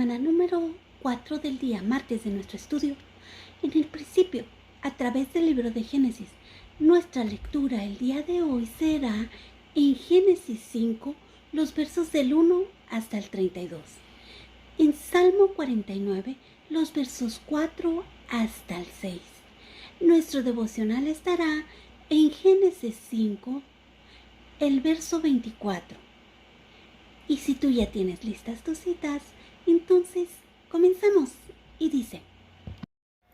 semana número 4 del día martes de nuestro estudio. En el principio, a través del libro de Génesis, nuestra lectura el día de hoy será en Génesis 5, los versos del 1 hasta el 32. En Salmo 49, los versos 4 hasta el 6. Nuestro devocional estará en Génesis 5, el verso 24. Y si tú ya tienes listas tus citas, entonces comenzamos. Y dice: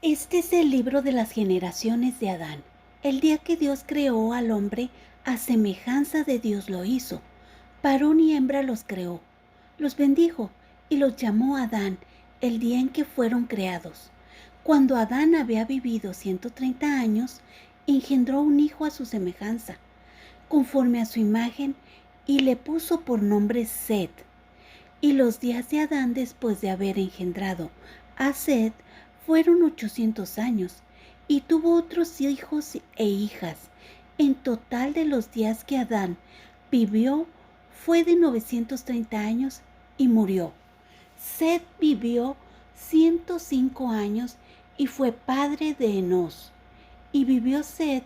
este es el libro de las generaciones de Adán. El día que Dios creó al hombre, a semejanza de Dios lo hizo. Varón y hembra los creó. Los bendijo y los llamó Adán el día en que fueron creados. Cuando Adán había vivido 130 años, engendró un hijo a su semejanza, conforme a su imagen, y le puso por nombre Set. Y los días de Adán después de haber engendrado a Set fueron 800 años, y tuvo otros hijos e hijas. En total de los días que Adán vivió fue de 930 años y murió. Set vivió 105 años y fue padre de Enos. Y vivió Set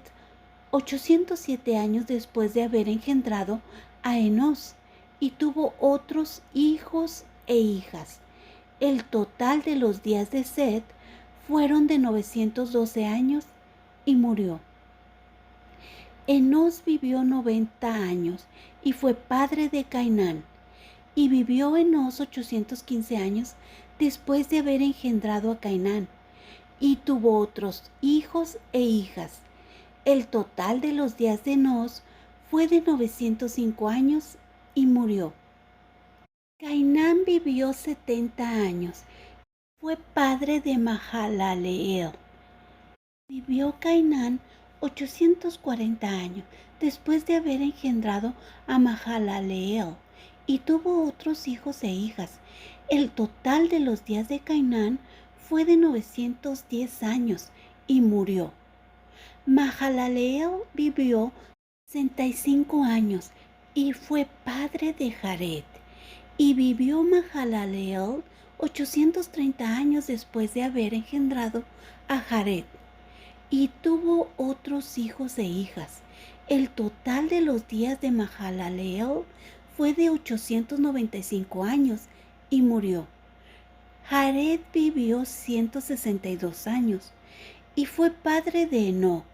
807 años después de haber engendrado a Enos, y tuvo otros hijos e hijas. El total de los días de Set fueron de 912 años y murió. Enos vivió 90 años y fue padre de Cainán. Y vivió Enos 815 años después de haber engendrado a Cainán, y tuvo otros hijos e hijas. El total de los días de Enos fue de 905 años y murió. Cainán vivió 70 años. Fue padre de Mahalaleel. Vivió Cainán 840 años después de haber engendrado a Mahalaleel, y tuvo otros hijos e hijas. El total de los días de Cainán fue de 910 años y murió. Mahalaleel vivió 65 años y fue padre de Jared. Y vivió Mahalaleel 830 años después de haber engendrado a Jared, y tuvo otros hijos e hijas. El total de los días de Mahalaleel fue de 895 años y murió. Jared vivió 162 años y fue padre de Enoc.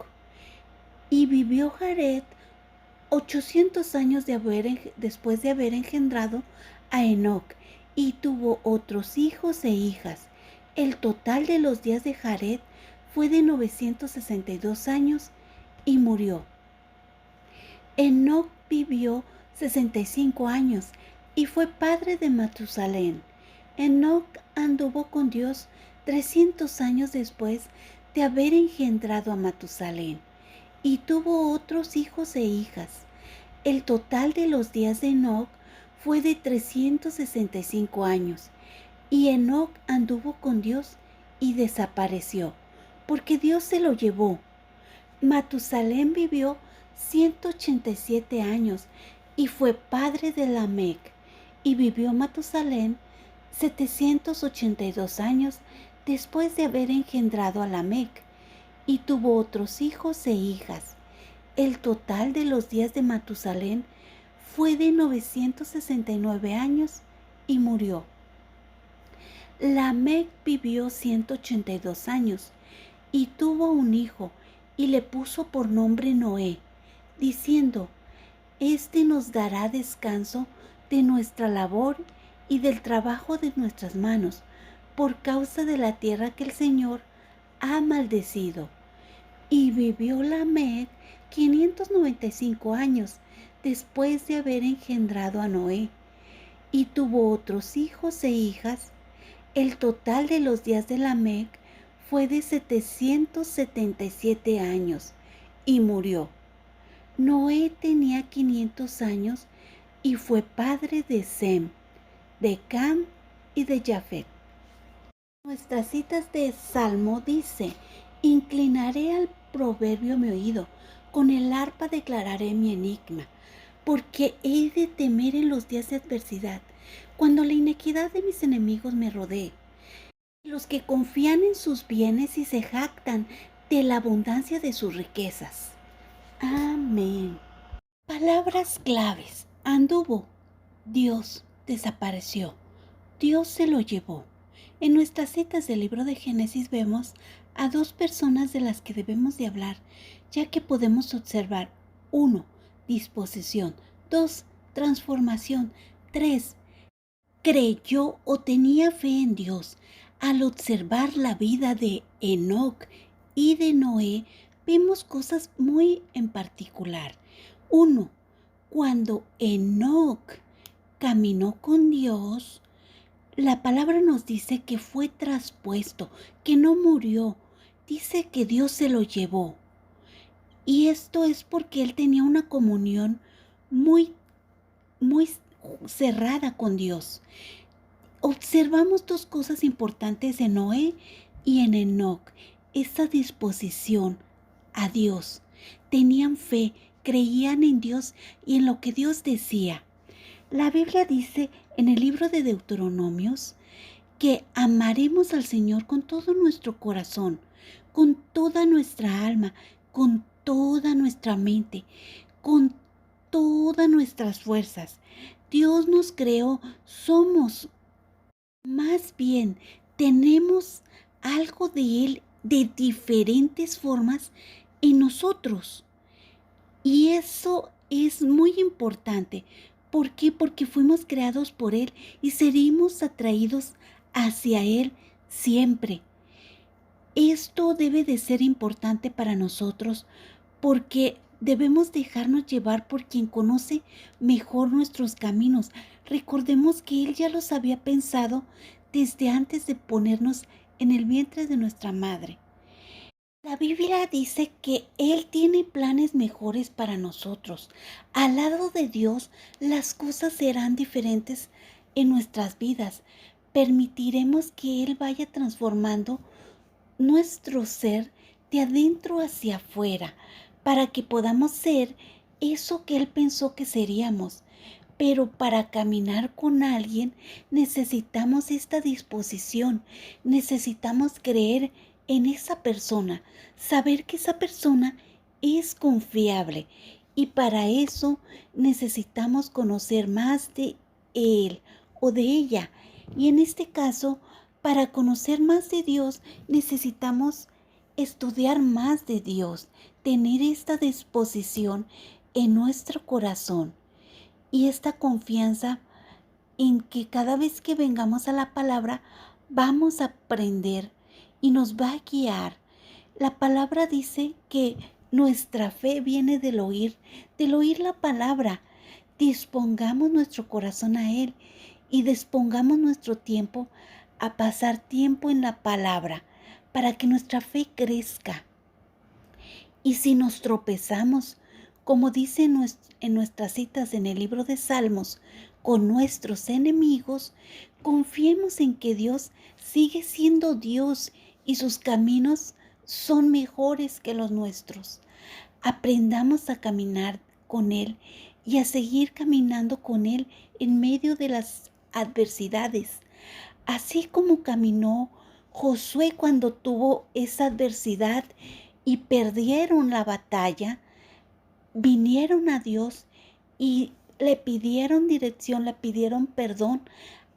Y vivió Jared 800 años después de haber engendrado a Enoc, y tuvo otros hijos e hijas. El total de los días de Jared fue de 962 años y murió. Enoc vivió 65 años y fue padre de Matusalén. Enoc anduvo con Dios 300 años después de haber engendrado a Matusalén, y tuvo otros hijos e hijas. El total de los días de Enoc fue de 365 años, y Enoc anduvo con Dios y desapareció, porque Dios se lo llevó. Matusalén vivió 187 años y fue padre de Lamec, y vivió Matusalén 782 años después de haber engendrado a Lamec, y tuvo otros hijos e hijas. El total de los días de Matusalén fue de 969 años y murió. Lamec vivió 182 años y tuvo un hijo, y le puso por nombre Noé, diciendo: este nos dará descanso de nuestra labor y del trabajo de nuestras manos, por causa de la tierra que el Señor ha maldecido. Y vivió Lamec 595 años después de haber engendrado a Noé, y tuvo otros hijos e hijas. El total de los días de Lamec fue de 777 años y murió. Noé tenía 500 años y fue padre de Sem, de Cam y de Jafet. Nuestras citas de Salmo dice: inclinaré al proverbio mi oído, con el arpa declararé mi enigma, porque he de temer en los días de adversidad, cuando la inequidad de mis enemigos me rodee, los que confían en sus bienes y se jactan de la abundancia de sus riquezas. Amén. Palabras claves. Anduvo. Dios desapareció. Dios se lo llevó. En nuestras citas del libro de Génesis vemos a dos personas de las que debemos de hablar, ya que podemos observar 1. Disposición. 2. Transformación. 3. Creyó o tenía fe en Dios. Al observar la vida de Enoc y de Noé, vemos cosas muy en particular. 1. Cuando Enoc caminó con Dios, la palabra nos dice que fue traspuesto, que no murió. Dice que Dios se lo llevó. Y esto es porque él tenía una comunión muy cerrada con Dios. Observamos dos cosas importantes en Noé y en Enoc. Esta disposición a Dios. Tenían fe, creían en Dios y en lo que Dios decía. La Biblia dice en el libro de Deuteronomios que amaremos al Señor con todo nuestro corazón, con toda nuestra alma, con toda nuestra mente, con todas nuestras fuerzas. Dios nos creó, somos, más bien, tenemos algo de Él de diferentes formas en nosotros. Y eso es muy importante. ¿Por qué? Porque fuimos creados por Él y seremos atraídos hacia Él siempre. Esto debe de ser importante para nosotros porque debemos dejarnos llevar por quien conoce mejor nuestros caminos. Recordemos que Él ya los había pensado desde antes de ponernos en el vientre de nuestra madre. La Biblia dice que Él tiene planes mejores para nosotros. Al lado de Dios, las cosas serán diferentes en nuestras vidas. Permitiremos que Él vaya transformando nuestro ser de adentro hacia afuera para que podamos ser eso que Él pensó que seríamos. Pero para caminar con alguien necesitamos esta disposición, necesitamos creer en esa persona, saber que esa persona es confiable y para eso necesitamos conocer más de él o de ella. Y en este caso, para conocer más de Dios necesitamos estudiar más de Dios, tener esta disposición en nuestro corazón y esta confianza en que cada vez que vengamos a la palabra vamos a aprender y nos va a guiar. La palabra dice que nuestra fe viene del oír la palabra. Dispongamos nuestro corazón a Él y dispongamos nuestro tiempo a pasar tiempo en la palabra para que nuestra fe crezca. Y si nos tropezamos, como dice en nuestras citas en el libro de Salmos, con nuestros enemigos, confiemos en que Dios sigue siendo Dios y sus caminos son mejores que los nuestros. Aprendamos a caminar con Él y a seguir caminando con Él en medio de las adversidades. Así como caminó Josué cuando tuvo esa adversidad y perdieron la batalla, vinieron a Dios y le pidieron dirección, le pidieron perdón.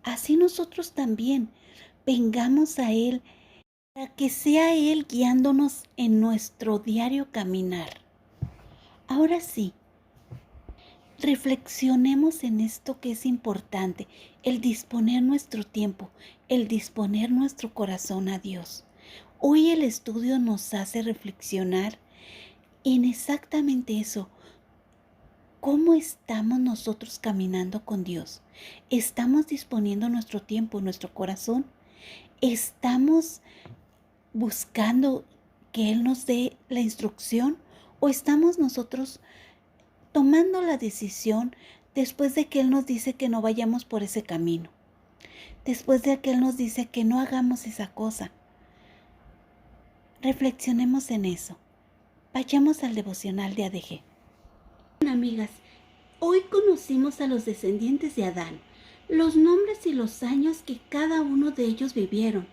Así nosotros también vengamos a Él para que sea Él guiándonos en nuestro diario caminar. Ahora sí, reflexionemos en esto que es importante, el disponer nuestro tiempo, el disponer nuestro corazón a Dios. Hoy el estudio nos hace reflexionar en exactamente eso. ¿Cómo estamos nosotros caminando con Dios? ¿Estamos disponiendo nuestro tiempo, nuestro corazón? ¿Estamos buscando que Él nos dé la instrucción? ¿O estamos nosotros tomando la decisión después de que Él nos dice que no vayamos por ese camino? Después de que Él nos dice que no hagamos esa cosa. Reflexionemos en eso. Vayamos al devocional de ADG. Amigas, hoy conocimos a los descendientes de Adán. los nombres y los años que cada uno de ellos vivieron,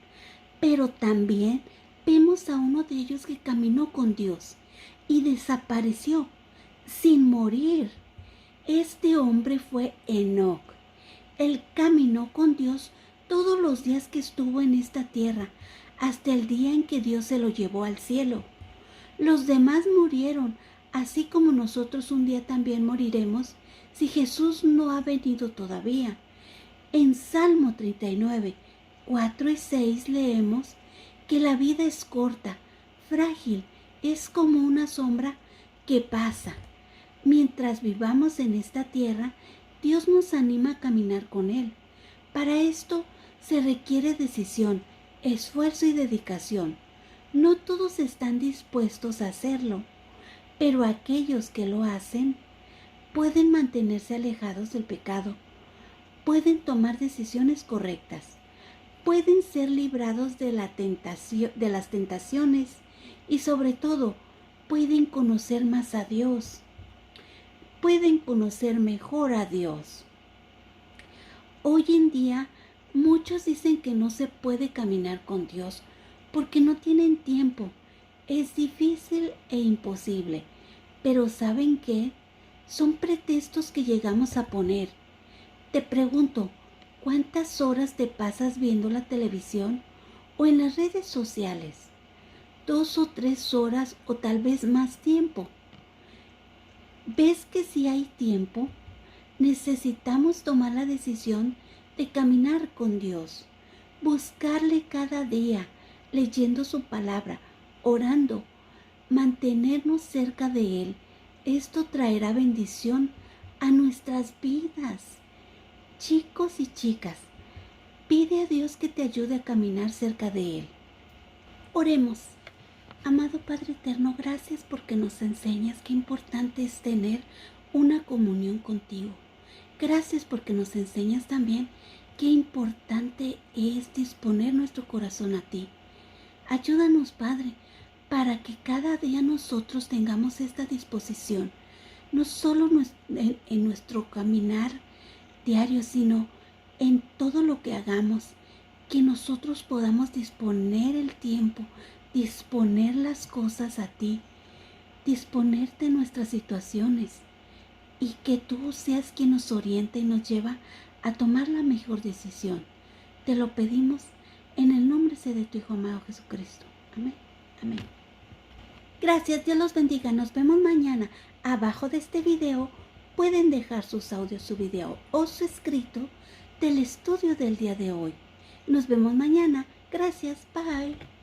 pero también vemos a uno de ellos que caminó con Dios y desapareció sin morir. Este hombre fue Enoc. Él caminó con Dios todos los días que estuvo en esta tierra, hasta el día en que Dios se lo llevó al cielo. Los demás murieron, así como nosotros un día también moriremos si Jesús no ha venido todavía. En Salmo 39, 4 y 6 leemos que la vida es corta, frágil, es como una sombra que pasa. Mientras vivamos en esta tierra, Dios nos anima a caminar con Él. Para esto se requiere decisión, esfuerzo y dedicación. No todos están dispuestos a hacerlo, pero aquellos que lo hacen pueden mantenerse alejados del pecado, pueden tomar decisiones correctas, pueden ser librados de las tentaciones y sobre todo pueden conocer más a Dios, pueden conocer mejor a Dios. Hoy en día muchos dicen que no se puede caminar con Dios porque no tienen tiempo. Es difícil e imposible. Pero ¿saben qué? Son pretextos que llegamos a poner. Te pregunto, ¿cuántas horas te pasas viendo la televisión o en las redes sociales? 2 o 3 horas o tal vez más tiempo. ¿Ves que si hay tiempo, necesitamos tomar la decisión de caminar con Dios, buscarle cada día, leyendo su palabra, orando, mantenernos cerca de Él? Esto traerá bendición a nuestras vidas. Chicos y chicas, pide a Dios que te ayude a caminar cerca de Él. Oremos. Amado Padre Eterno, gracias porque nos enseñas qué importante es tener una comunión contigo. Gracias porque nos enseñas también qué importante es disponer nuestro corazón a ti. Ayúdanos, Padre, para que cada día nosotros tengamos esta disposición, no solo en nuestro caminar diario, sino en todo lo que hagamos, que nosotros podamos disponer el tiempo, disponer las cosas a ti, disponerte nuestras situaciones y que tú seas quien nos oriente y nos lleva a tomar la mejor decisión. Te lo pedimos en el nombre de tu Hijo amado Jesucristo. Amén. Amén. Gracias, Dios los bendiga. Nos vemos mañana. Abajo de este video pueden dejar sus audios, su video o su escrito del estudio del día de hoy. Nos vemos mañana. Gracias. Bye.